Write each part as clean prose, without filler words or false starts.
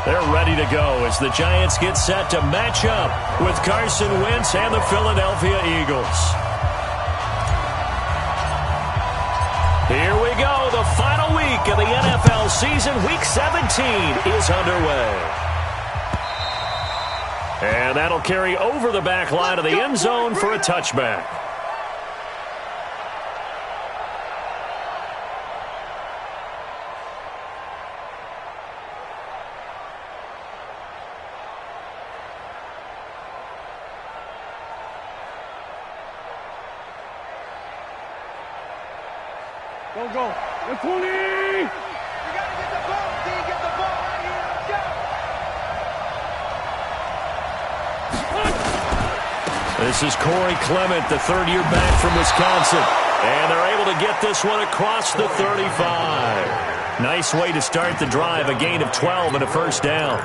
They're ready to go as the Giants get set to match up with Carson Wentz and the Philadelphia Eagles. Here we go. The final week of the NFL season. Week 17 is underway. And that'll carry over the back line of the end zone for a touchback. Go. 20! You gotta get the ball, D. Get the ball right here. Let's go. This is Corey Clement, the third-year back from Wisconsin. And they're able to get this one across the 35. Nice way to start the drive, a gain of 12 and a first down.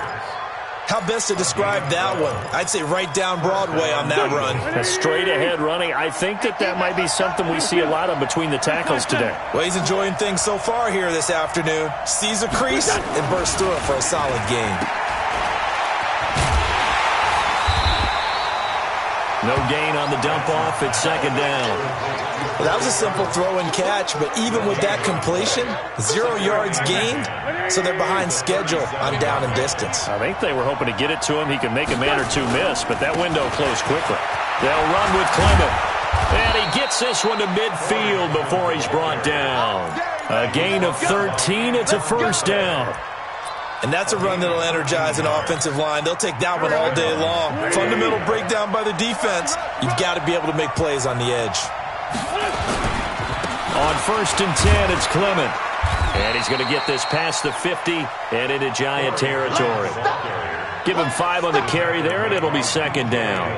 How best to describe that one? I'd say right down Broadway on that run. A straight-ahead running. I think that might be something we see a lot of between the tackles today. Well, he's enjoying things so far here this afternoon. Sees a crease and bursts through it for a solid gain. No gain on the dump-off. It's second down. Well, that was a simple throw and catch, but even with that completion, 0 yards gained, so they're behind schedule on down and distance. I think they were hoping to get it to him. He could make a man or two miss, but that window closed quickly. They'll run with Clement. And he gets this one to midfield before he's brought down. A gain of 13. It's a first down. And that's a run that'll energize an offensive line. They'll take that one all day long. Fundamental breakdown by the defense. You've got to be able to make plays on the edge. On 1st and 10, it's Clement. And he's going to get this past the 50 and into Giant territory. Give him 5 on the carry there, and it'll be second down.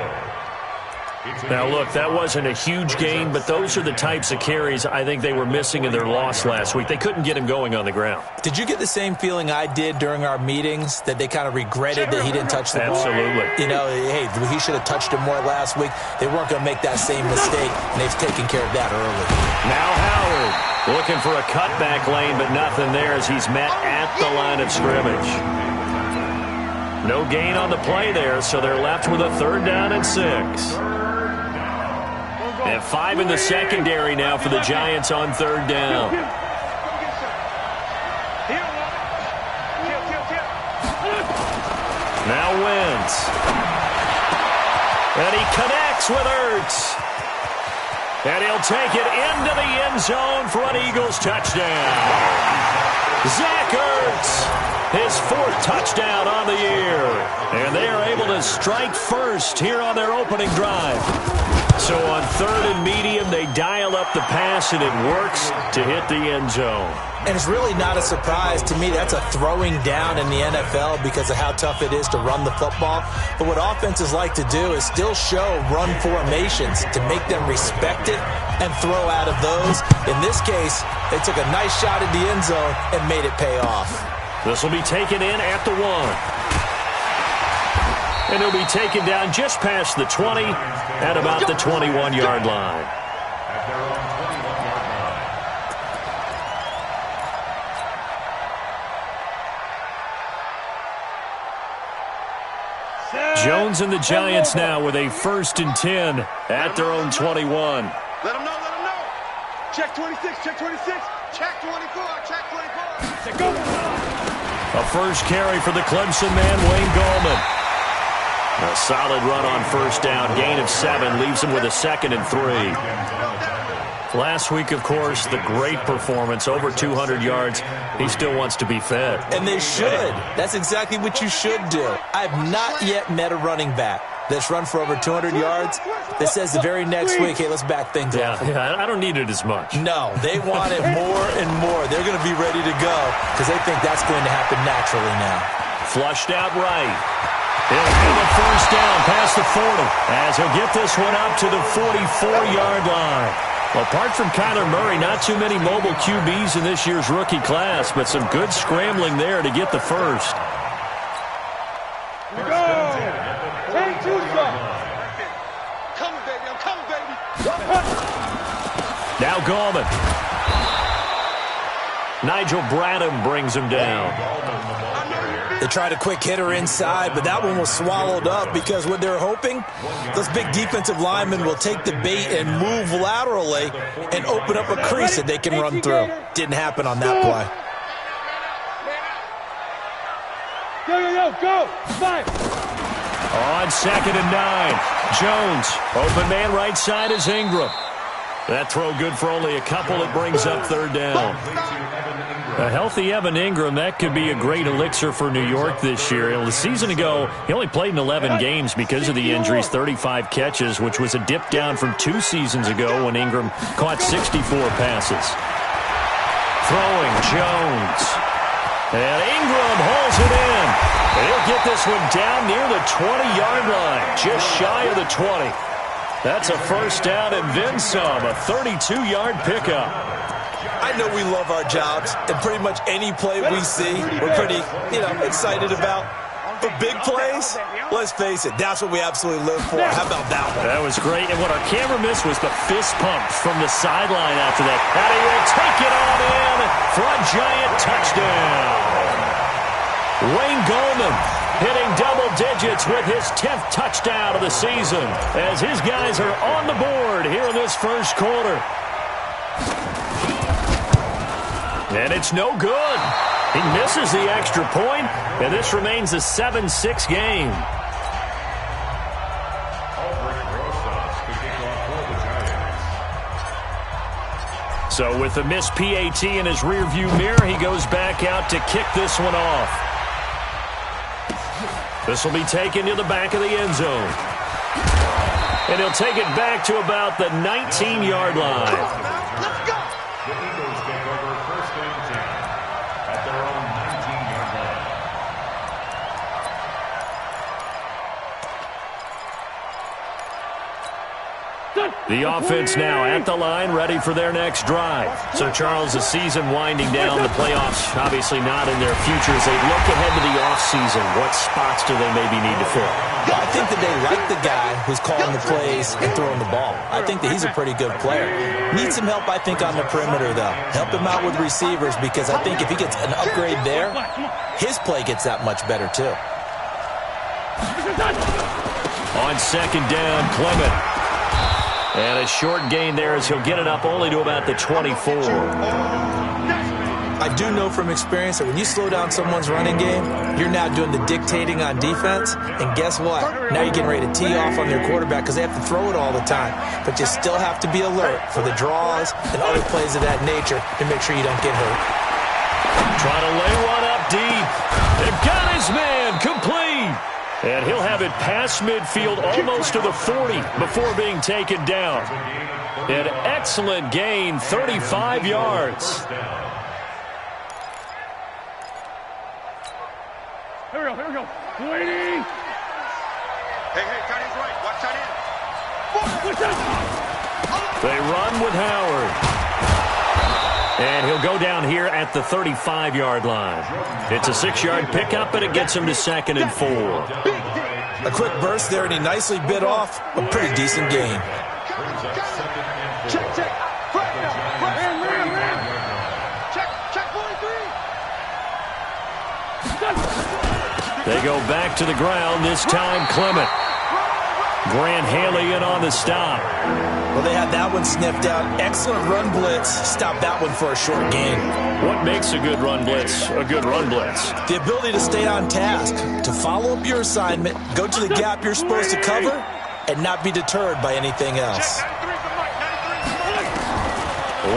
Now, look, that wasn't a huge gain, but those are the types of carries I think they were missing in their loss last week. They couldn't get him going on the ground. Did you get the same feeling I did during our meetings, that they kind of regretted that he didn't touch the ball? Absolutely. You know, hey, he should have touched him more last week. They weren't going to make that same mistake, and they've taken care of that early. Now Howard looking for a cutback lane, but nothing there as he's met at the line of scrimmage. No gain on the play there, so they're left with a 3rd down and 6. And 5 in the secondary now for the Giants on 3rd down. Now Wentz. And he connects with Ertz. And he'll take it into the end zone for an Eagles touchdown. Zach Ertz, his 4th touchdown on the year. And they are able to strike first here on their opening drive. So on 3rd and medium, they dial up the pass, and it works to hit the end zone. And it's really not a surprise to me. That's a throwing down in the NFL because of how tough it is to run the football. But what offenses like to do is still show run formations to make them respect it and throw out of those. In this case, they took a nice shot at the end zone and made it pay off. This will be taken in at the 1. And he'll be taken down just past the 20 at about the 21-yard line. Jones and the Giants now with a 1st and 10 at their own 21. Let them know. Check 26, check 26, check 24, check 24. Go. A first carry for the Clemson man, Wayne Gallman. A solid run on 1st down. Gain of 7 leaves him with a 2nd and 3. Last week, of course, the great performance, over 200 yards. He still wants to be fed. And they should. That's exactly what you should do. I've not yet met a running back that's run for over 200 yards that says the very next week, hey, let's back things up. Yeah, I don't need it as much. No, they want it more and more. They're going to be ready to go because they think that's going to happen naturally now. Flushed out right. He'll have a first down past the 40 as he'll get this one up to the 44-yard line. Well, apart from Kyler Murray, not too many mobile QBs in this year's rookie class, but some good scrambling there to get the first. Go! Take 2 shots. Coming, baby. I'm coming, baby. Now Gallman. Nigel Bradham brings him down. I know you They tried a quick hitter inside, but that one was swallowed up because what they're hoping, those big defensive linemen will take the bait and move laterally and open up a crease that they can run through. Didn't happen on that play. Go! 5. On 2nd and 9, Jones. Open man right side is Ingram. That throw good for only a couple. It brings up 3rd down. A healthy Evan Ingram, that could be a great elixir for New York this year. A season ago, he only played in 11 games because of the injuries, 35 catches, which was a dip down from 2 seasons ago when Ingram caught 64 passes. Throwing, Jones. And Ingram hauls it in. And he'll get this one down near the 20-yard line, just shy of the 20. That's a 1st down and then some, a 32-yard pickup. I know we love our jobs, and pretty much any play we see, we're pretty, excited about. But big plays, let's face it, that's what we absolutely live for. How about that one? That was great, and what our camera missed was the fist pump from the sideline after that. And he will take it on in for a giant touchdown. Wayne Goldman hitting double digits with his 10th touchdown of the season as his guys are on the board here in this first quarter. And it's no good. He misses the extra point, and this remains a 7-6 game. So with the missed PAT in his rearview mirror, he goes back out to kick this one off. This will be taken to the back of the end zone. And he'll take it back to about the 19-yard line. Let's go! The Eagles take over 1st and 10 at their own 19-yard line. The offense now at the line, ready for their next drive. So, Charles, the season winding down, the playoffs obviously not in their future. As they look ahead to the offseason, what spots do they maybe need to fill? Well, I think that they like the guy who's calling the plays and throwing the ball. I think that he's a pretty good player. Needs some help, I think, on the perimeter, though. Help him out with receivers because I think if he gets an upgrade there, his play gets that much better, too. On 2nd down, Clement. And a short gain there as he'll get it up only to about the 24. I do know from experience that when you slow down someone's running game, you're now doing the dictating on defense. And guess what? Now you're getting ready to tee off on their quarterback because they have to throw it all the time. But you still have to be alert for the draws and other plays of that nature to make sure you don't get hurt. Trying to lay one up deep. They've got his man complete. And he'll have it past midfield almost to the 40 before being taken down. An excellent gain, 35 yards. Here we go. Waiting. Hey, tight end's right. Watch tight end. They run with Howard. And he'll go down here at the 35-yard line. It's a 6-yard pickup, and it gets him to 2nd and 4. A quick burst there, and he nicely bit off a pretty decent gain. Check. Check 43. They go back to the ground, this time Clement. Grant Haley in on the stop. Well, they had that one sniffed out. Excellent run blitz. Stop that one for a short gain. What makes a good run blitz a good run blitz? The ability to stay on task, to follow up your assignment, go to the gap you're supposed to cover, and not be deterred by anything else.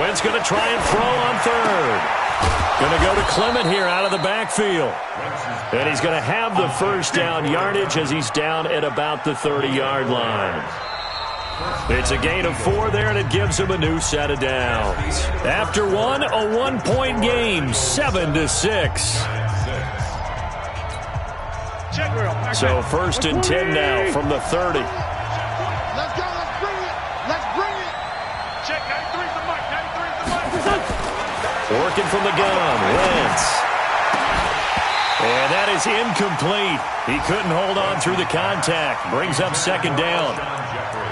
Wentz going to try and throw on 3rd. Going to go to Clement here out of the backfield. And he's going to have the 1st down yardage as he's down at about the 30-yard line. It's a gain of 4 there, and it gives him a new set of downs. After one, a 1-point game, 7-6. So 1st and 10 now from the 30. Let's go. Let's bring it. Check 93's the mic. 93's the mic. Working from the gun, Wentz. And that is incomplete. He couldn't hold on through the contact. Brings up 2nd down.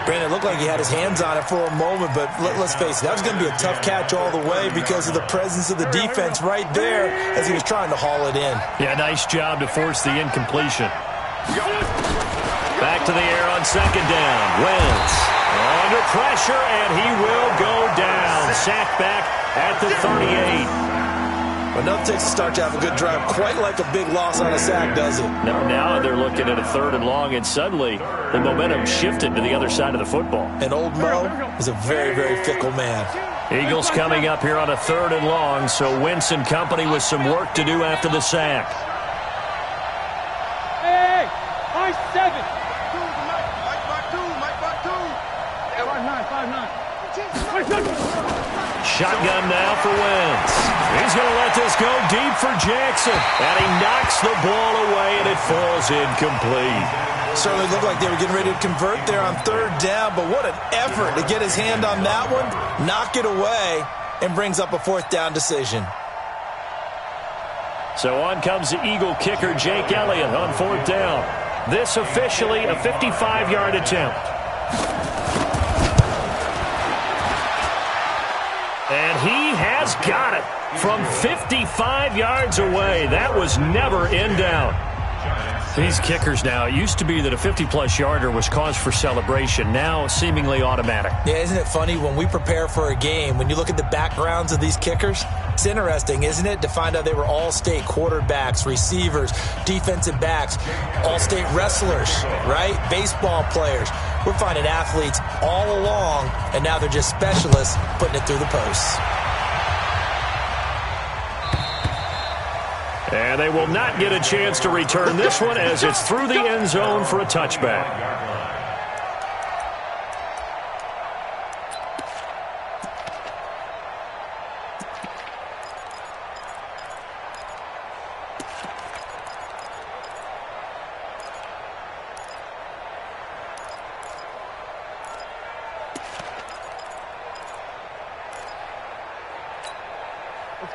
Brandon, it looked like he had his hands on it for a moment, but let's face it, that was going to be a tough catch all the way because of the presence of the defense right there as he was trying to haul it in. Yeah, nice job to force the incompletion. Back to the air on second down. Wentz under pressure, and he will go down. Sacked back at the 38. Enough takes to start to have a good drive, quite like a big loss on a sack, does it? Now they're looking at a 3rd and long, and suddenly the momentum shifted to the other side of the football. And old Mo is a very, very fickle man. Eagles coming up here on a 3rd and long, so Wentz and company with some work to do after the sack. Hey, 5-7. Mike 5-9. Shotgun now for Wentz. He's going to let this go deep for Jackson. And he knocks the ball away, and it falls incomplete. Certainly looked like they were getting ready to convert there on 3rd down, but what an effort to get his hand on that one, knock it away, and brings up a 4th down decision. So on comes the Eagle kicker, Jake Elliott, on 4th down. This officially a 55-yard attempt. And he has got it from 55 yards away. That was never in doubt. These kickers now, it used to be that a 50-plus yarder was cause for celebration. Now seemingly automatic. Yeah, isn't it funny when we prepare for a game, when you look at the backgrounds of these kickers? It's interesting, isn't it, to find out they were all-state quarterbacks, receivers, defensive backs, all-state wrestlers, right? Baseball players. We're finding athletes all along, and now they're just specialists putting it through the posts. And they will not get a chance to return this one as it's through the end zone for a touchback.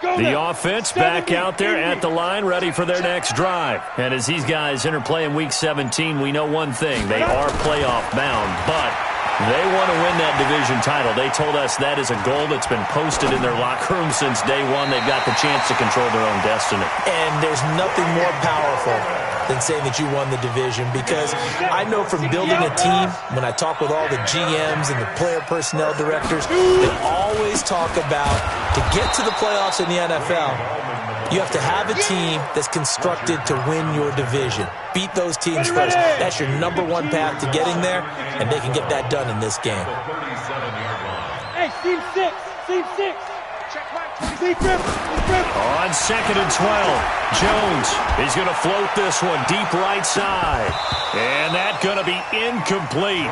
The offense back out there at the line, ready for their next drive. And as these guys interplay in Week 17, we know one thing. They are playoff bound, but they want to win that division title. They told us that is a goal that's been posted in their locker room since day one. They've got the chance to control their own destiny. And there's nothing more powerful than saying that you won the division, because I know from building a team, when I talk with all the GMs and the player personnel directors, they always talk about, to get to the playoffs in the NFL, you have to have a team that's constructed to win your division. Beat those teams first. That's your #1 path to getting there, and they can get that done in this game. Hey, team 6. On 2nd and 12, Jones is going to float this one deep right side. And that's going to be incomplete.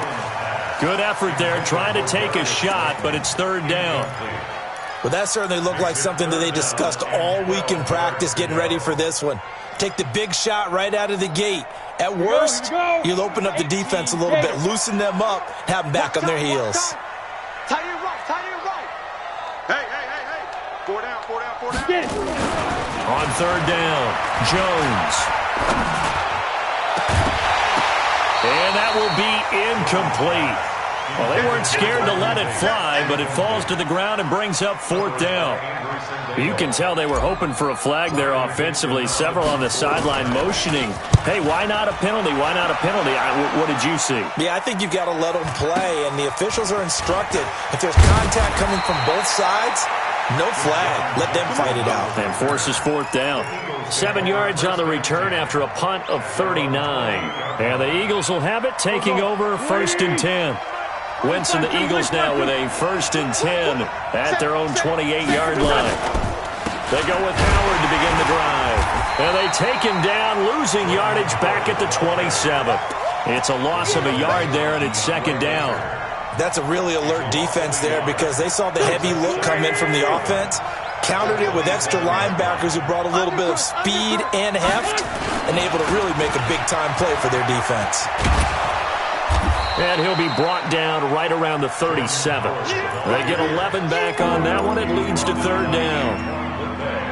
Good effort there, trying to take a shot, but it's 3rd down. Well, that certainly looked like something that they discussed all week in practice getting ready for this one. Take the big shot right out of the gate. At worst, you'll open up the defense a little bit, loosen them up, have them back on their heels. Tight end right. Hey. 4 down. Get it. On 3rd down, Jones. And that will be incomplete. Well, they weren't scared to let it fly, but it falls to the ground and brings up 4th down. You can tell they were hoping for a flag there offensively. Several on the sideline motioning. Hey, why not a penalty? Why not a penalty? What did you see? Yeah, I think you've got to let them play, and the officials are instructed. If there's contact coming from both sides, no flag. Let them fight it out. And forces 4th down. 7 yards on the return after a punt of 39. And the Eagles will have it, taking over 1st and 10. Wentz and the Eagles now with a 1st and 10 at their own 28-yard line. They go with Howard to begin the drive. And they take him down, losing yardage back at the 27. It's a loss of a yard there, and it's 2nd down. That's a really alert defense there, because they saw the heavy look come in from the offense, countered it with extra linebackers who brought a little bit of speed and heft, and able to really make a big-time play for their defense. And he'll be brought down right around the 37. They get 11 back on that one. It leads to 3rd down.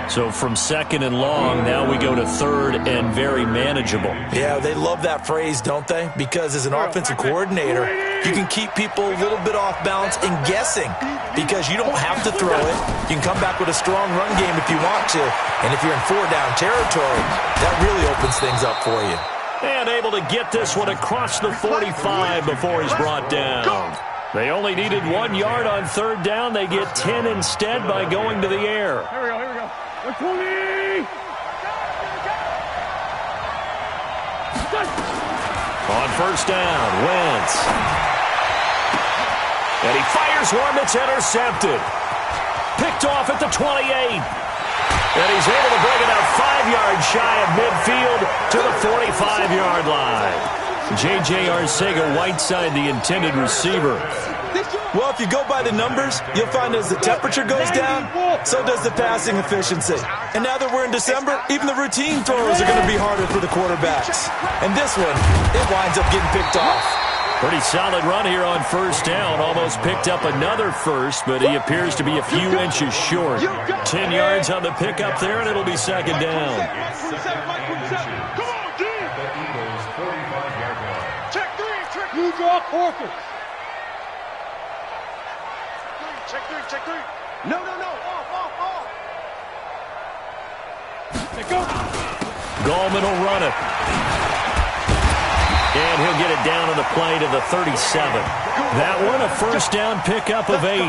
So from second and long, now we go to third and very manageable. Yeah, they love that phrase, don't they? Because as an offensive coordinator, you can keep people a little bit off balance and guessing because you don't have to throw it. You can come back with a strong run game if you want to. And if you're in 4-down territory, that really opens things up for you. And able to get this one across the 45 before he's brought down. They only needed 1 yard on third down. They get 10 instead by going to the air. Here we go, here we go. 120! On first down, Wentz. And he fires one that's intercepted. Picked off at the 28. And he's able to bring it out 5 yards shy of midfield to the 45-yard line. J.J. Arcega-Whiteside, the intended receiver. Well, if you go by the numbers, you'll find as the temperature goes down, so does the passing efficiency. And now that we're in December, even the routine throws are going to be harder for the quarterbacks. And this one, it winds up getting picked off. Pretty solid run here on first down. Almost picked up another first, but he appears to be a few inches short. 10 yards on the pickup there, and it'll be second down. Come on, D! Check three, check three. Draw focus. Check three, check three. No, no, no. Off. Let's go. Gallman will run it. And he'll get it down on the play to the 37. That one, a first down pickup of 8.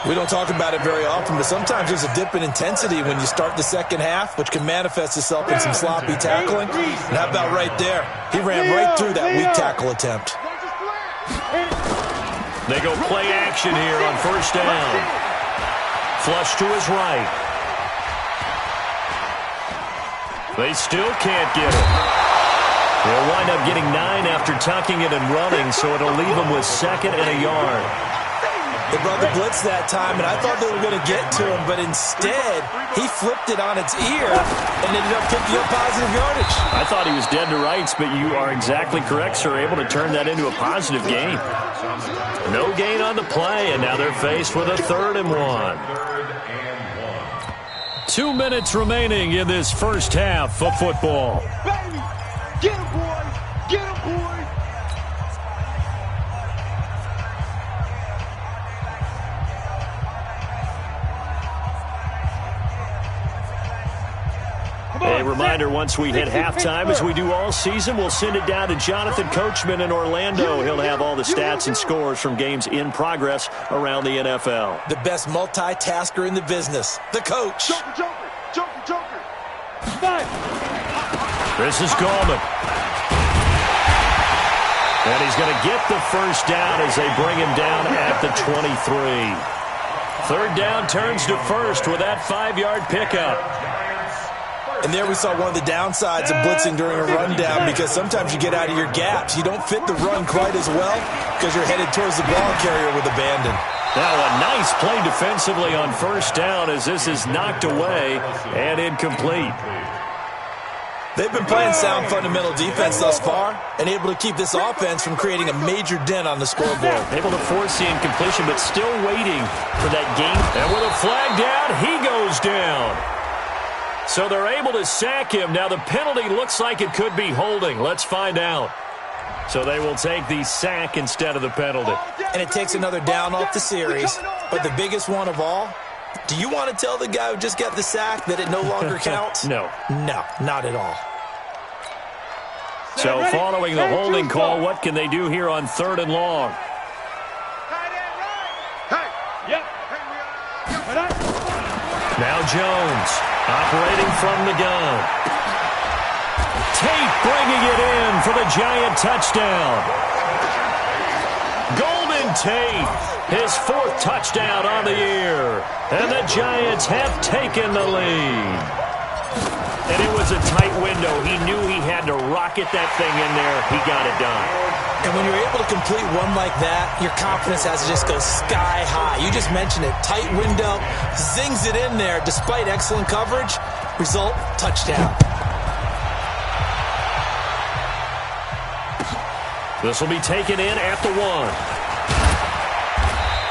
We don't talk about it very often, but sometimes there's a dip in intensity when you start the second half, which can manifest itself in some sloppy tackling. And how about right there? He ran right through that weak tackle attempt. They go play action here on first down. Flush to his right. They still can't get it. They'll wind up getting 9 after tucking it and running, so it'll leave them with second and a yard. They brought the blitz that time, and I thought they were going to get to him, but instead, he flipped it on its ear and ended up picking up positive yardage. I thought he was dead to rights, but you are exactly correct, sir, able to turn that into a positive gain. No gain on the play, and now they're faced with a 3rd and 1. 2 minutes remaining in this first half of football. Baby, get him, boy. Get him, boy. A reminder, once we hit halftime, as we do all season, we'll send it down to Jonathan Coachman in Orlando. He'll have all the stats and scores from games in progress around the NFL. The best multitasker in the business, the coach. Joker. This is Gallman. And he's going to get the first down as they bring him down at the 23. 3rd down turns to first with that 5-yard pickup. And there we saw one of the downsides of blitzing during a rundown, because sometimes you get out of your gaps. You don't fit the run quite as well because you're headed towards the ball carrier with abandon. Now a nice play defensively on first down as this is knocked away and incomplete. They've been playing sound fundamental defense thus far and able to keep this offense from creating a major dent on the scoreboard. Able to force the incompletion, but still waiting for that gain. And with a flag down, he goes down. So they're able to sack him. Now the penalty looks like it could be holding. Let's find out. So they will take the sack instead of the penalty. And it takes another down off the series. But the biggest one of all, do you want to tell the guy who just got the sack that it no longer counts? No. No, not at all. So following the holding call, what can they do here on 3rd and long? Now Jones operating from the gun. Tate bringing it in for the Giant touchdown. Golden Tate, his 4th touchdown on the year. And the Giants have taken the lead. And it was a tight window. He knew he had to rocket that thing in there. He got it done. And when you're able to complete one like that, your confidence has to just go sky high. You just mentioned it. Tight window, zings it in there despite excellent coverage. Result, touchdown. This will be taken in at the 1.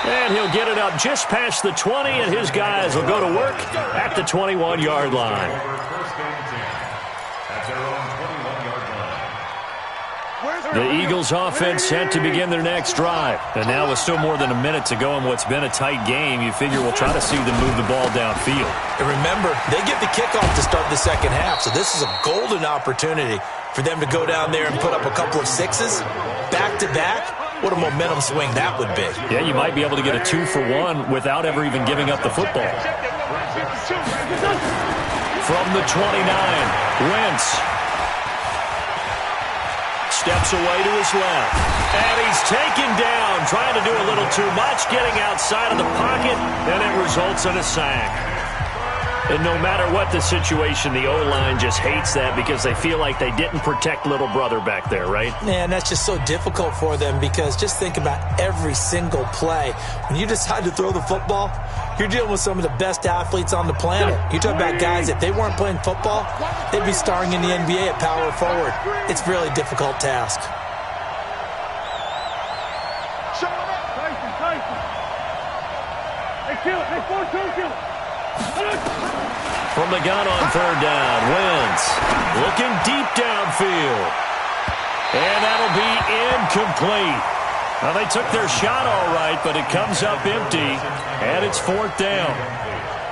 And he'll get it up just past the 20, and his guys will go to work at the 21-yard line. The Eagles offense set to begin their next drive. And now with still more than a minute to go in what's been a tight game, you figure we'll try to see them move the ball downfield. And remember, they get the kickoff to start the second half, so this is a golden opportunity for them to go down there and put up a couple of sixes back-to-back. What a momentum swing that would be. Yeah, you might be able to get a 2-for-1 without ever even giving up the football. From the 29, Wentz steps away to his left. And he's taken down, trying to do a little too much, getting outside of the pocket, and it results in a sack. And no matter what the situation, the O-line just hates that because they feel like they didn't protect little brother back there, right? Man, that's just so difficult for them because just think about every single play. When you decide to throw the football, you're dealing with some of the best athletes on the planet. You talk about guys, if they weren't playing football, they'd be starring in the NBA at power forward. It's a really difficult task. Show him up. Tyson. Hey, kill it. Hey, 4-2, kill it. From the gun on third down, Wentz looking deep downfield. And that'll be incomplete. Now, they took their shot all right, but it comes up empty, and it's fourth down.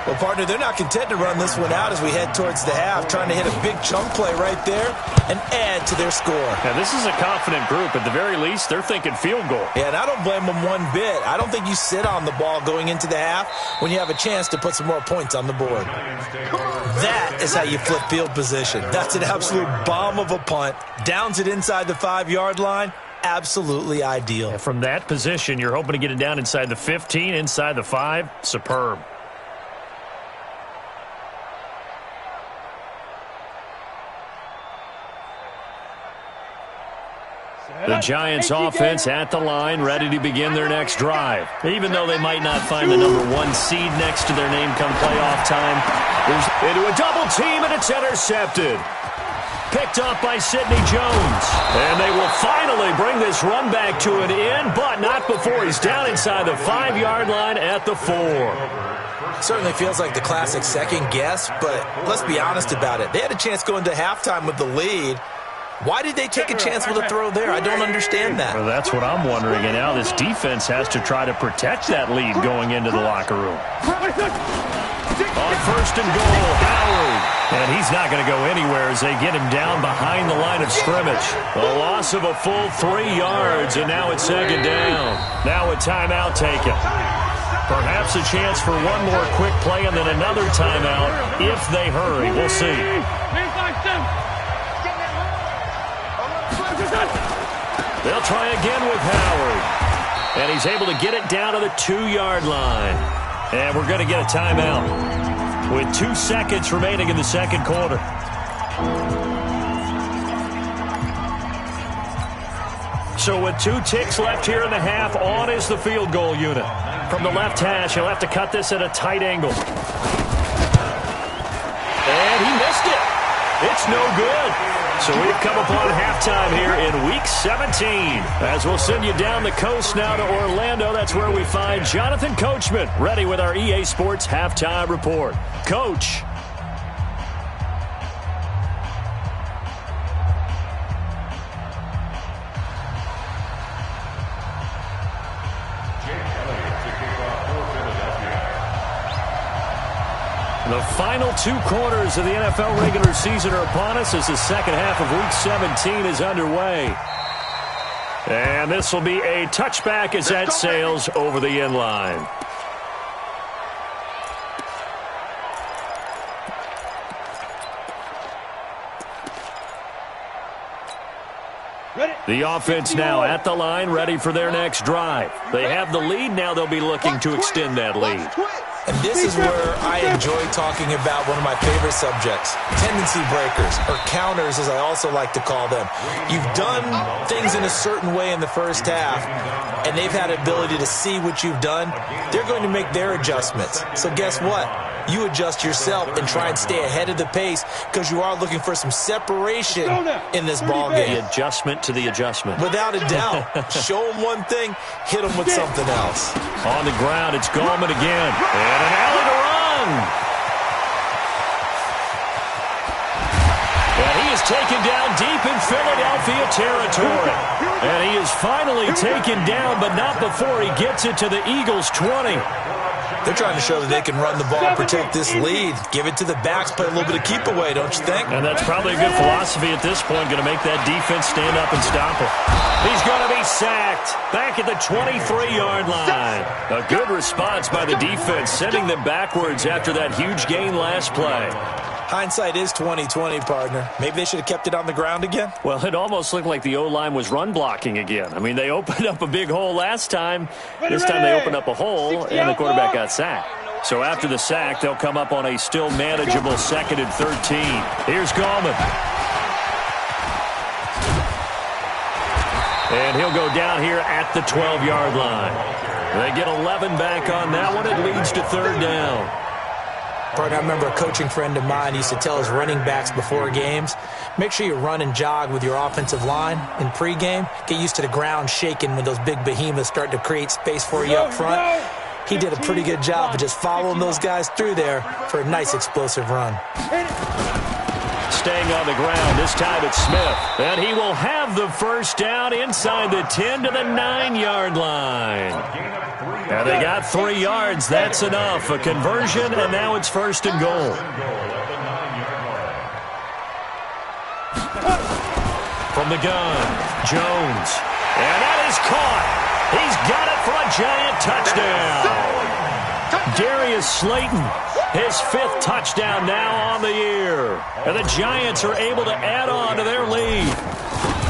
Well, partner, they're not content to run this one out as we head towards the half, trying to hit a big chunk play right there and add to their score. Now, this is a confident group. At the very least, they're thinking field goal. Yeah, and I don't blame them one bit. I don't think you sit on the ball going into the half when you have a chance to put some more points on the board. That is how you flip field position. That's an absolute bomb of a punt. Downs it inside the 5-yard line. Absolutely ideal. And from that position, you're hoping to get it down inside the 15, inside the 5. Superb. The Giants offense at the line, ready to begin their next drive. Even though they might not find the number 1 seed next to their name come playoff time, into a double team, and it's intercepted. Picked up by Sidney Jones. And they will finally bring this run back to an end, but not before he's down inside the 5-yard line at the 4. Certainly feels like the classic second guess, but let's be honest about it. They had a chance going to halftime with the lead. Why did they take a chance with a throw there? I don't understand that. Well, that's what I'm wondering. And now this defense has to try to protect that lead going into the locker room. On first and goal, Howard. And he's not going to go anywhere as they get him down behind the line of scrimmage. A loss of a full 3 yards, and now it's second down. Now a timeout taken. Perhaps a chance for one more quick play and then another timeout if they hurry. We'll see. They'll try again with Howard. And he's able to get it down to the 2-yard line. And we're going to get a timeout with 2 seconds remaining in the second quarter. So with 2 ticks left here in the half, on is the field goal unit. From the left hash, he'll have to cut this at a tight angle. And he missed it. It's no good. So we've come upon halftime here in Week 17. As we'll send you down the coast now to Orlando, that's where we find Jonathan Coachman, ready with our EA Sports Halftime Report. Coach. The final 2 quarters of the NFL regular season are upon us as the second half of Week 17 is underway. And this will be a touchback as that sails over the end line. The offense now at the line, ready for their next drive. They have the lead. Now they'll be looking to extend that lead. And this is where I enjoy talking about one of my favorite subjects, tendency breakers, or counters as I also like to call them. You've done things in a certain way in the first half, and they've had the ability to see what you've done. They're going to make their adjustments. So guess what? you adjust yourself and try and stay ahead of the pace because you are looking for some separation in this ball game. The adjustment to the adjustment. Without a doubt. Show them one thing, hit them with something else. On the ground, it's Gallman again. And an alley to run. And he is taken down deep in Philadelphia territory. And he is finally taken down, but not before he gets it to the Eagles' 20. They're trying to show that they can run the ball, protect this lead. Give it to the backs, play a little bit of keep away, don't you think? And that's probably a good philosophy at this point, going to make that defense stand up and stop it. He's going to be sacked back at the 23-yard line. A good response by the defense, sending them backwards after that huge gain last play. Hindsight is 20/20, partner. Maybe they should have kept it on the ground again. Well, it almost looked like the O-line was run blocking again. I mean, they opened up a big hole last time. This time they opened up a hole, and the quarterback got sacked. So after the sack, they'll come up on a still manageable 2nd and 13. Here's Gallman. And he'll go down here at the 12-yard line. They get 11 back on that one. It leads to 3rd down. Partner, I remember a coaching friend of mine used to tell his running backs before games, make sure you run and jog with your offensive line in pregame. Get used to the ground shaking when those big behemoths start to create space for you up front. He did a pretty good job of just following those guys through there for a nice explosive run. Staying on the ground, this time it's Smith. And he will have the 1st down inside the 10 to the 9-yard line. And they got 3 yards. That's enough. A conversion, and now it's 1st and goal. From the gun, Jones. And that is caught. He's got it for a giant touchdown. Darius Slayton, his 5th touchdown now on the year. And the Giants are able to add on to their lead.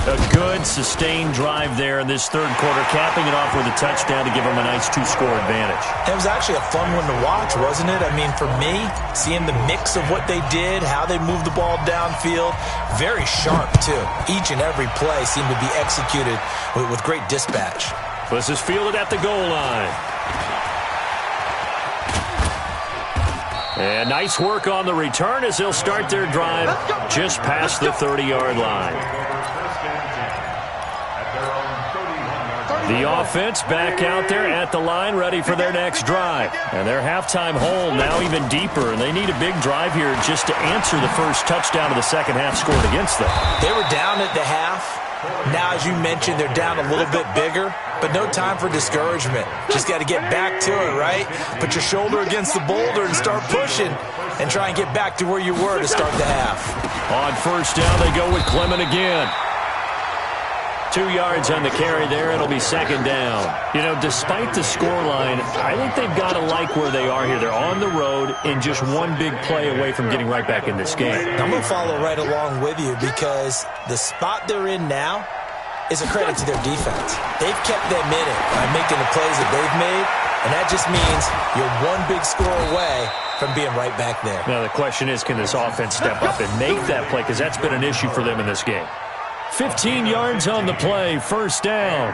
A good, sustained drive there in this 3rd quarter, capping it off with a touchdown to give them a nice 2-score advantage. It was actually a fun one to watch, wasn't it? I mean, for me, seeing the mix of what they did, how they moved the ball downfield, very sharp, too. Each and every play seemed to be executed with great dispatch. This is fielded at the goal line. And nice work on the return as they'll start their drive just past the 30-yard line. The offense back out there at the line, ready for their next drive. And their halftime hole now even deeper, and they need a big drive here just to answer the first touchdown of the second half scored against them. They were down at the half. Now, as you mentioned, they're down a little bit bigger, but no time for discouragement. Just got to get back to it, right? Put your shoulder against the boulder and start pushing and try and get back to where you were to start the half. On 1st down, they go with Clement again. 2 yards on the carry there. It'll be 2nd down. You know, despite the scoreline, I think they've got to like where they are here. They're on the road and just one big play away from getting right back in this game. I'm going to follow right along with you because the spot they're in now is a credit to their defense. They've kept them in it by making the plays that they've made, and that just means you're one big score away from being right back there. Now, the question is, can this offense step up and make that play? Because that's been an issue for them in this game. 15 yards on the play, 1st down.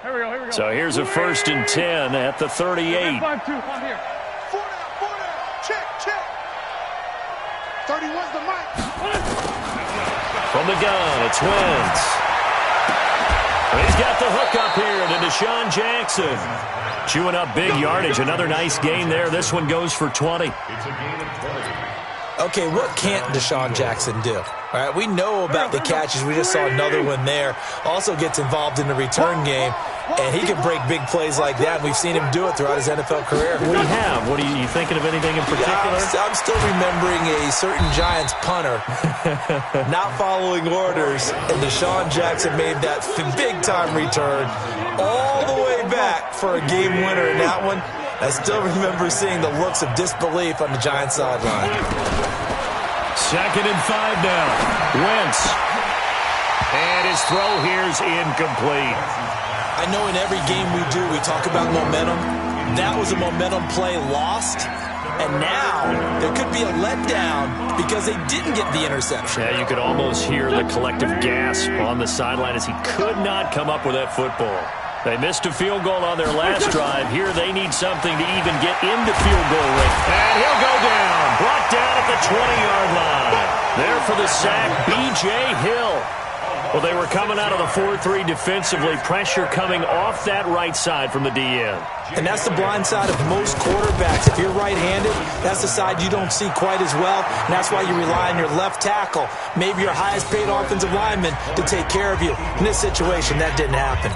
Here we go. So here's a 1st and 10 at the 38. 5-2, I'm here. 4 down. Check. 31's the mic. From the gun, it's Wentz. He's got the hook up here to Deshaun Jackson. Chewing up big yardage. Another nice gain there. This one goes for 20. It's a gain of 20. Okay, what can't Deshaun Jackson do? All right, we know about the catches. We just saw another one there. Also gets involved in the return game, and he can break big plays like that. We've seen him do it throughout his NFL career. What do you have? What are you thinking of anything in particular? I'm still remembering a certain Giants punter not following orders, and Deshaun Jackson made that big-time return all the way back for a game winner in that one. I still remember seeing the looks of disbelief on the Giants sideline. 2nd and 5 now. Wentz. And his throw here's incomplete. I know in every game we do, we talk about momentum. That was a momentum play lost And now there could be a letdown because they didn't get the interception. Yeah, you could almost hear the collective gasp on the sideline as he could not come up with that football. They missed a field goal on their last drive. Here they need something to even get into field goal range. And he'll go down. Brought down at the 20-yard line. There for the sack, B.J. Hill. Well, they were coming out of the 4-3 defensively. Pressure coming off that right side from the DN. And that's the blind side of most quarterbacks. If you're right-handed, that's the side you don't see quite as well. And that's why you rely on your left tackle, maybe your highest-paid offensive lineman, to take care of you. In this situation, that didn't happen.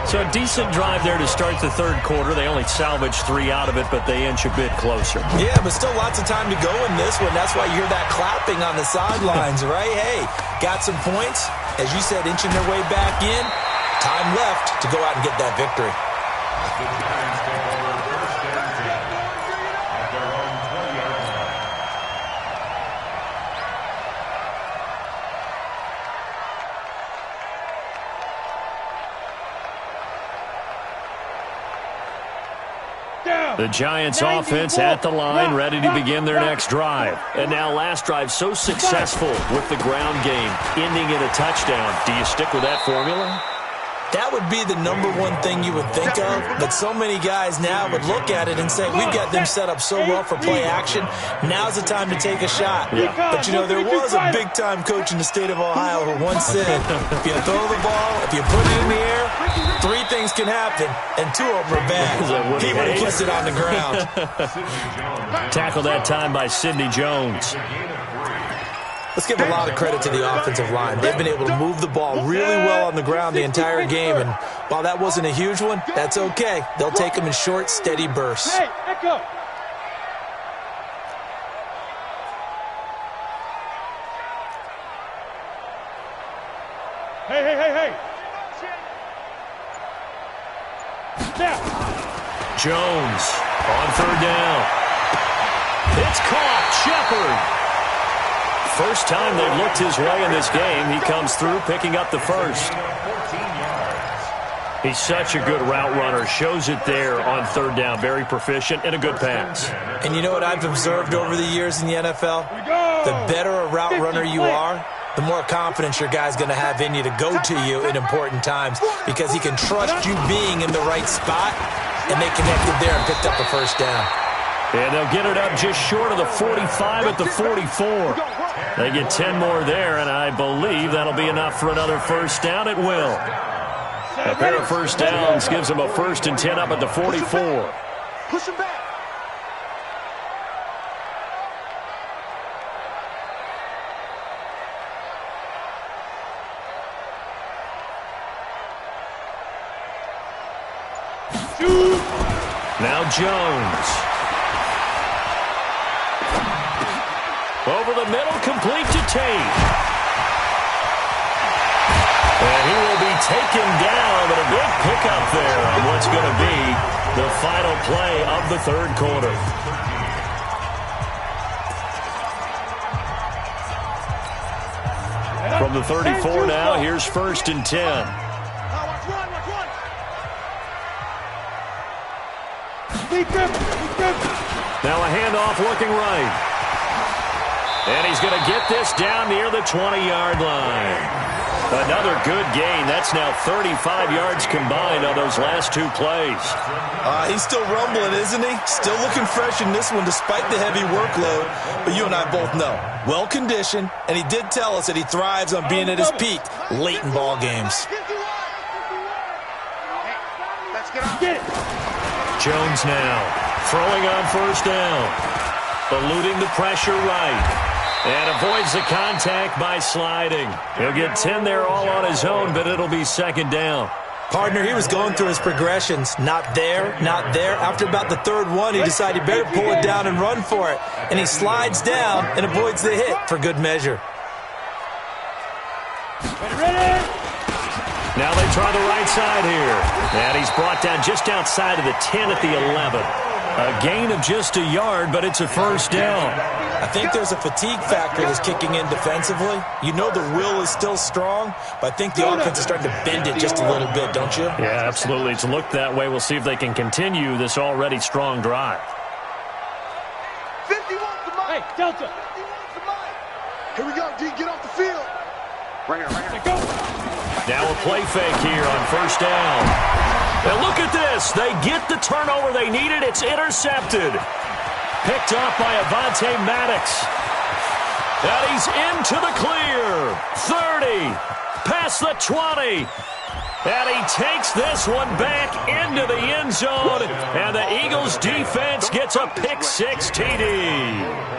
So a decent drive there to start the third quarter. They only salvaged 3 out of it, but they inch a bit closer. Yeah, but still lots of time to go in this one. That's why you hear that clapping on the sidelines, right? Hey, got some points. As you said, inching their way back in. Time left to go out and get that victory. The Giants take over first and 10 at their own 20-yard line. The Giants offense at the line, ready to begin their next drive. And now last drive so successful with the ground game, ending in a touchdown. Do you stick with that formula? That would be the number one thing you would think of, but so many guys now would look at it and say, we've got them set up so well for play action, now's the time to take a shot. Yeah. But, you know, there was a big-time coach in the state of Ohio who once said, if you throw the ball, if you put it in the air, 3 things can happen, and 2 of them are bad. He would have kept it on the ground. Tackled that time by Sidney Jones. Let's give a lot of credit to the offensive line. They've been able to move the ball really well on the ground the entire game, and while that wasn't a huge one, that's okay. They'll take them in short, steady bursts. Hey, echo. Hey. Now. Jones on third down. It's caught. Shepard. First time they've looked his way in this game. He comes through picking up the first. He's such a good route runner. Shows it there on third down. Very proficient and a good pass. And you know what I've observed over the years in the NFL? The better a route runner you are, the more confidence your guy's going to have in you to go to you in important times because he can trust you being in the right spot, and they connected there and picked up a first down. And they'll get it up just short of the 45 at the 44. They get 10 more there, and I believe that'll be enough for another first down. It will. A pair of first downs gives them a 1st and 10 up at the 44. Push him back. Now Jones. Over the middle, complete to Tate. And he will be taken down, but a big pickup there on what's going to be the final play of the third quarter. From the 34 now, here's 1st and 10. Now a handoff looking right. And he's going to get this down near the 20-yard line. Another good gain. That's now 35 yards combined on those last 2 plays. He's still rumbling, isn't he? Still looking fresh in this one despite the heavy workload. But you and I both know, well-conditioned, and he did tell us that he thrives on being at his peak late in ball games. Jones now throwing on first down. Eluding the pressure right. And avoids the contact by sliding. He'll get 10 there all on his own, but it'll be 2nd down. Partner, he was going through his progressions. Not there, not there. After about the 3rd one, he decided he better pull it down and run for it. And he slides down and avoids the hit for good measure. Ready? Now they try the right side here. And he's brought down just outside of the 10 at the 11. A gain of just a yard, but it's a first down. I think there's a fatigue factor that's kicking in defensively. You know the will is still strong, but I think the offense is starting to bend it just a little bit, don't you? Yeah, absolutely. It's looked that way. We'll see if they can continue this already strong drive. Delta. Here we go, D. Get off the field. Right here. Go. Now a play fake here on first down. And look at this. They get the turnover they needed. It's intercepted. Picked up by Avonte Maddox. And he's into the clear. 30. Past the 20. And he takes this one back into the end zone. And the Eagles defense gets a pick-6 TD.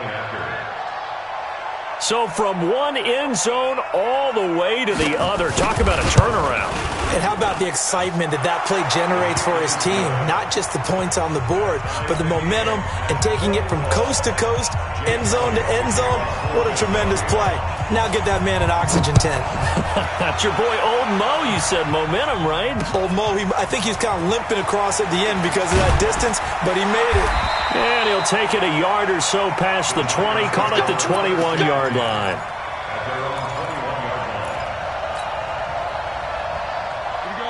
So from one end zone all the way to the other. Talk about a turnaround. And how about the excitement that play generates for his team? Not just the points on the board, but the momentum and taking it from coast to coast, end zone to end zone. What a tremendous play. Now get that man an oxygen tent. That's your boy Old Mo. You said momentum, right? Old Mo, I think he's kind of limping across at the end because of that distance, but he made it. And he'll take it a yard or so past the 20. Call it the 21-yard line.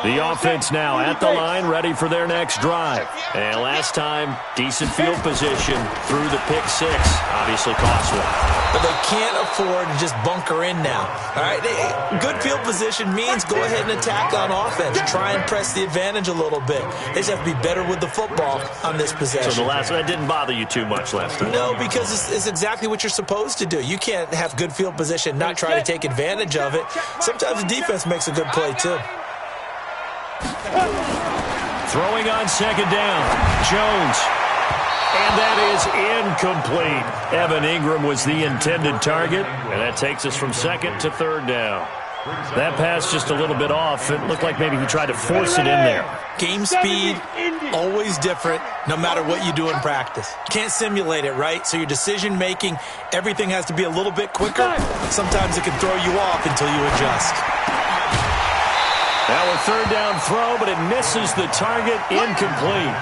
The offense now at the line, ready for their next drive. And last time, decent field position through the pick-6. Obviously cost one. But they can't afford to just bunker in now. All right, good field position means go ahead and attack on offense. Try and press the advantage a little bit. They just have to be better with the football on this possession. So that didn't bother you too much last time? No, because it's exactly what you're supposed to do. You can't have good field position, not try to take advantage of it. Sometimes the defense makes a good play, too. Throwing on second down, Jones. And that is incomplete. Evan Ingram was the intended target, and that takes us from second to third down. That pass just a little bit off. It looked like maybe he tried to force it in there. Game speed, always different, no matter what you do in practice. Can't simulate it, right? So your decision-making, everything has to be a little bit quicker. Sometimes it can throw you off until you adjust. Now a third down throw, but it misses the target, incomplete.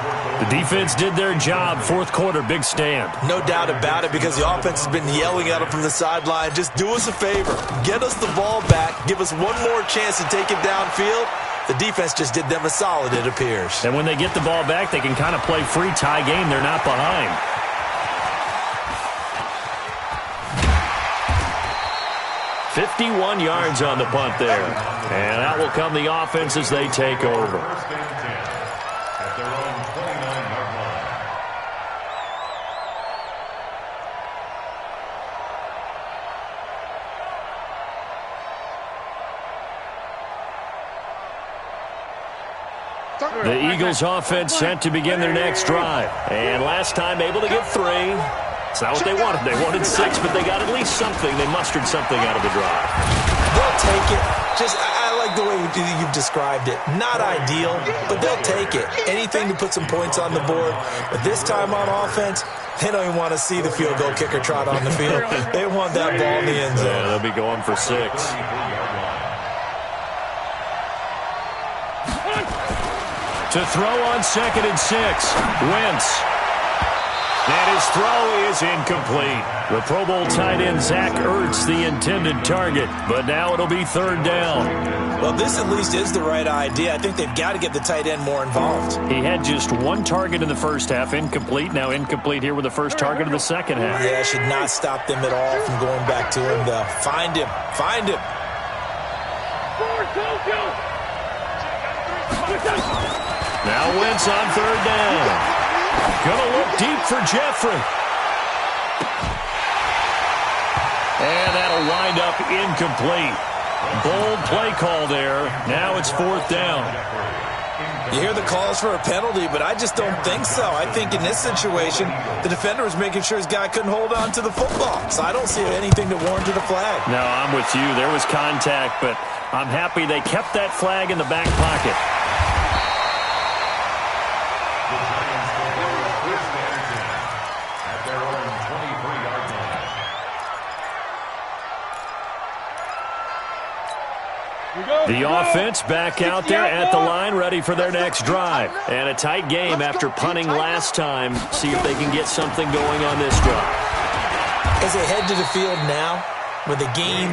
The defense did their job. Fourth quarter, big stand. No doubt about it, because the offense has been yelling at them from the sideline. Just do us a favor. Get us the ball back. Give us one more chance to take it downfield. The defense just did them a solid, it appears. And when they get the ball back, they can kind of play free tie game. They're not behind. "51 yards on the punt there. And out will come the offense as they take over. The Eagles offense set to begin their next drive. And last time able to get 3. It's not what they wanted. They wanted 6, but they got at least something. They mustered something out of the drive. They'll take it. I like the way you've described it. Not ideal, but they'll take it. Anything to put some points on the board. But this time on offense, they don't even want to see the field goal kicker trot on the field. They want that ball in the end zone. Yeah, they'll be going for 6. To throw on second and 6. Wentz. And his throw is incomplete. The Pro Bowl tight end Zach Ertz, the intended target. But now it'll be third down. Well, this at least is the right idea. I think they've got to get the tight end more involved. He had just 1 target in the first half, incomplete. Now incomplete here with the first target of the second half. Yeah, should not stop them at all from going back to him, though. Find him. Find him. Now Wentz on third down. Gonna look deep for Jeffrey. And that'll wind up incomplete. Bold play call there. Now it's fourth down. You hear the calls for a penalty, but I just don't think so. I think in this situation, the defender was making sure his guy couldn't hold on to the football. So I don't see anything to warrant a flag. No, I'm with you. There was contact, but I'm happy they kept that flag in the back pocket. The offense back out there at the line, ready for their next drive. And a tight game after punting last time. See if they can get something going on this drive. As they head to the field now, with the game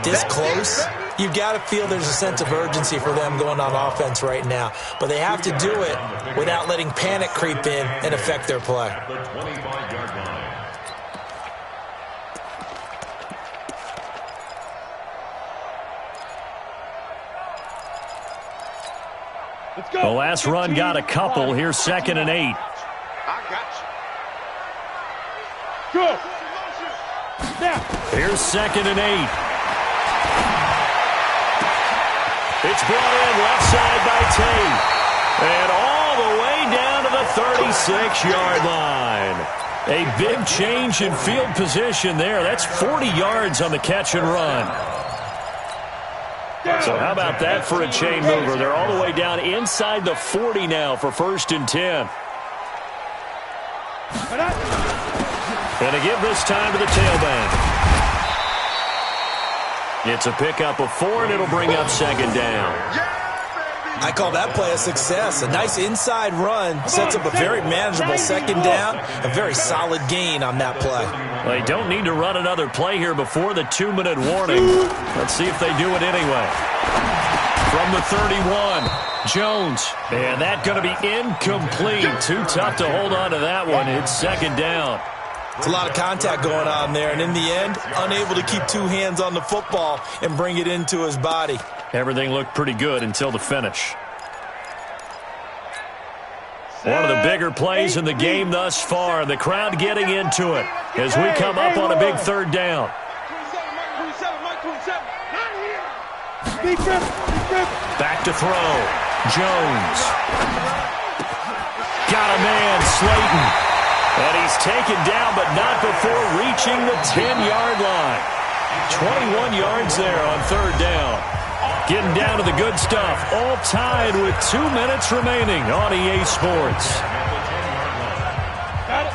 this close, you've got to feel there's a sense of urgency for them going on offense right now. But they have to do it without letting panic creep in and affect their play. The last run got a couple. Here's 2nd and 8. I got you. Go. Now. Here's 2nd and 8. It's brought in left side by Tate. And all the way down to the 36-yard line. A big change in field position there. That's 40 yards on the catch and run. So how about that for a chain mover? They're all the way down inside the 40 now for 1st and 10. Going to give this time to the tailback. It's a pickup of 4, and it'll bring up 2nd down. I call that play a success. A nice inside run sets up a very manageable 2nd down. A very solid gain on that play. They don't need to run another play here before the 2-minute warning. Let's see if they do it anyway. From the 31, Jones. And that's going to be incomplete. Too tough to hold on to that one. It's 2nd down. It's a lot of contact going on there, and in the end, unable to keep 2 hands on the football and bring it into his body. Everything looked pretty good until the finish. One of the bigger plays in the game thus far. The crowd getting into it as we come up on a big 3rd down. Back to throw. Jones. Got a man, Slayton. And he's taken down, but not before reaching the 10-yard line. 21 yards there on 3rd down. Getting down to the good stuff. All tied with 2 minutes remaining on EA Sports.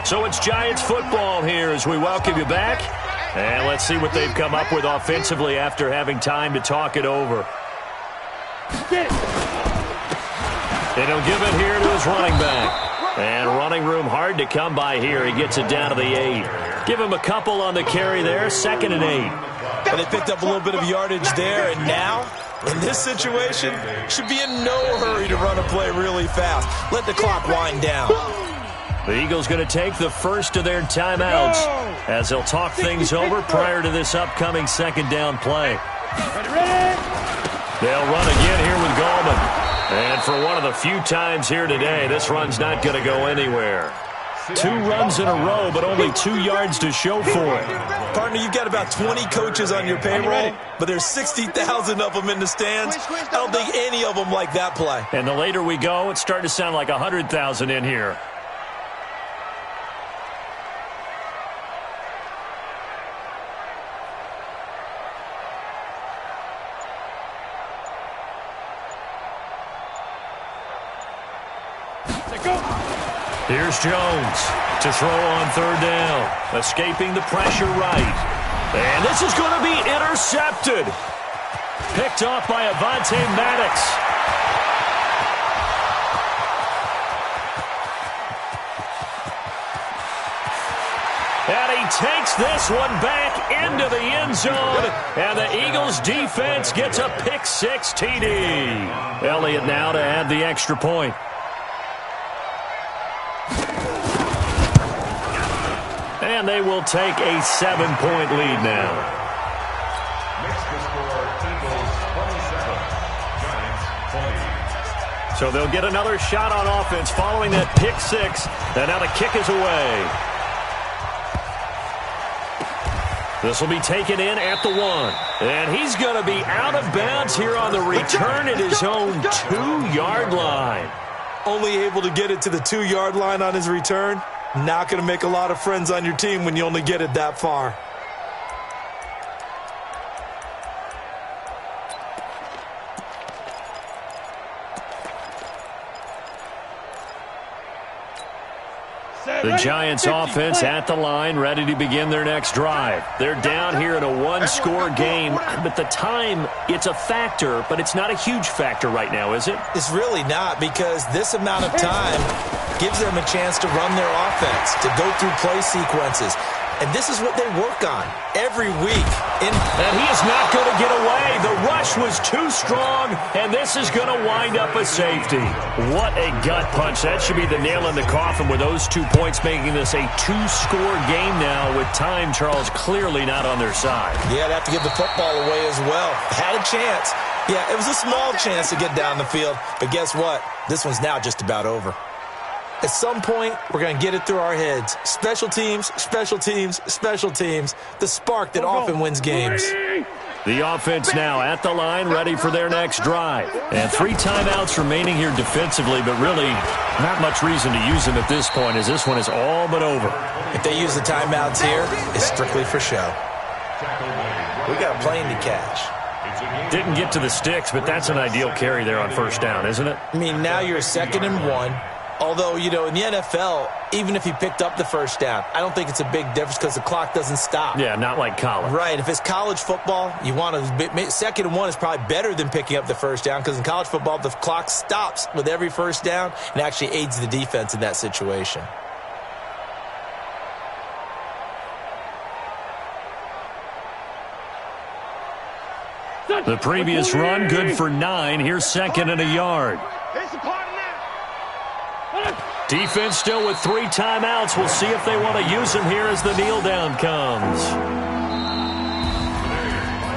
So it's Giants football here as we welcome you back. And let's see what they've come up with offensively after having time to talk it over. And he'll give it here to his running back. And running room hard to come by here. He gets it down to the 8. Give him a couple on the carry there. 2nd and 8. And they picked up a little bit of yardage there, and now, in this situation, should be in no hurry to run a play really fast. Let the clock wind down. The Eagles going to take the first of their timeouts as they'll talk things over prior to this upcoming 2nd down play. They'll run again here with Gallman. And for one of the few times here today, this run's not going to go anywhere. 2 runs in a row, but only 2 yards to show for it. Partner, you've got about 20 coaches on your payroll, but there's 60,000 of them in the stands. I don't think any of them like that play. And the later we go, it's starting to sound like 100,000 in here. Here's Jones to throw on 3rd down. Escaping the pressure right. And this is going to be intercepted. Picked off by Avonte Maddox. And he takes this one back into the end zone. And the Eagles defense gets a pick-6 TD. Elliott now to add the extra point. And they will take a 7-point lead now. Makes the score Eagles 27, Giants 20. So they'll get another shot on offense following that pick-6. And now the kick is away. This will be taken in at the 1. And he's going to be out of bounds here on the return at his own 2-yard line. Only able to get it to the 2-yard line on his return. Not going to make a lot of friends on your team when you only get it that far. The Giants offense at the line, ready to begin their next drive. They're down here in a 1-score game, but the time, it's a factor, but it's not a huge factor right now, is it? It's really not, because this amount of time gives them a chance to run their offense, to go through play sequences. And this is what they work on every week. And he is not going to get away. The rush was too strong, and this is going to wind up a safety. What a gut punch. That should be the nail in the coffin with those 2 points, making this a 2-score game now with time, Charles, clearly not on their side. Yeah, they have to give the football away as well. Had a chance, Yeah, it was a small chance to get down the field, but guess what? This one's now just about over. At some point, we're going to get it through our heads. Special teams, special teams, special teams. The spark that often wins games. The offense now at the line, ready for their next drive. And 3 timeouts remaining here defensively, but really not much reason to use them at this point, as this one is all but over. If they use the timeouts here, it's strictly for show. We got a plane to catch. Didn't get to the sticks, but that's an ideal carry there on first down, isn't it? I mean, now you're 2nd and 1. Although, you know, in the NFL, even if he picked up the first down, I don't think it's a big difference because the clock doesn't stop. Yeah, not like college. Right. If it's college football, you want to 2nd and 1 is probably better than picking up the first down because in college football, the clock stops with every first down and actually aids the defense in that situation. The previous run, good for 9. Here's 2nd and a yard. It's a party now. Defense still with 3 timeouts. We'll see if they want to use them here as the kneel down comes.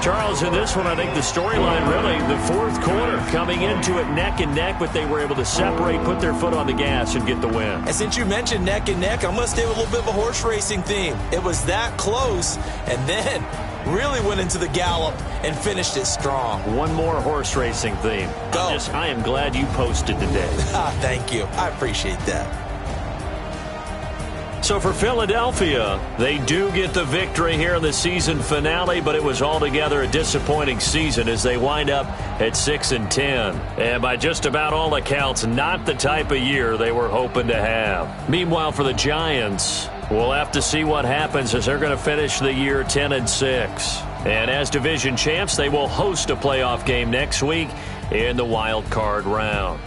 Charles, in this one, I think the storyline really, the 4th quarter, coming into it neck and neck, but they were able to separate, put their foot on the gas, and get the win. And since you mentioned neck and neck, I'm going to stay with a little bit of a horse racing theme. It was that close, and then really went into the gallop and finished it strong. One more horse racing theme. Go. I am glad you posted today. Thank you. I appreciate that. So for Philadelphia, they do get the victory here in the season finale, but it was altogether a disappointing season as they wind up at 6-10. And by just about all accounts, not the type of year they were hoping to have. Meanwhile, for the Giants, we'll have to see what happens as they're going to finish the year 10-6. And as division champs, they will host a playoff game next week in the wild card round.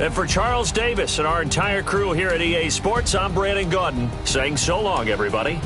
And for Charles Davis and our entire crew here at EA Sports, I'm Brandon Gaudin saying so long, everybody.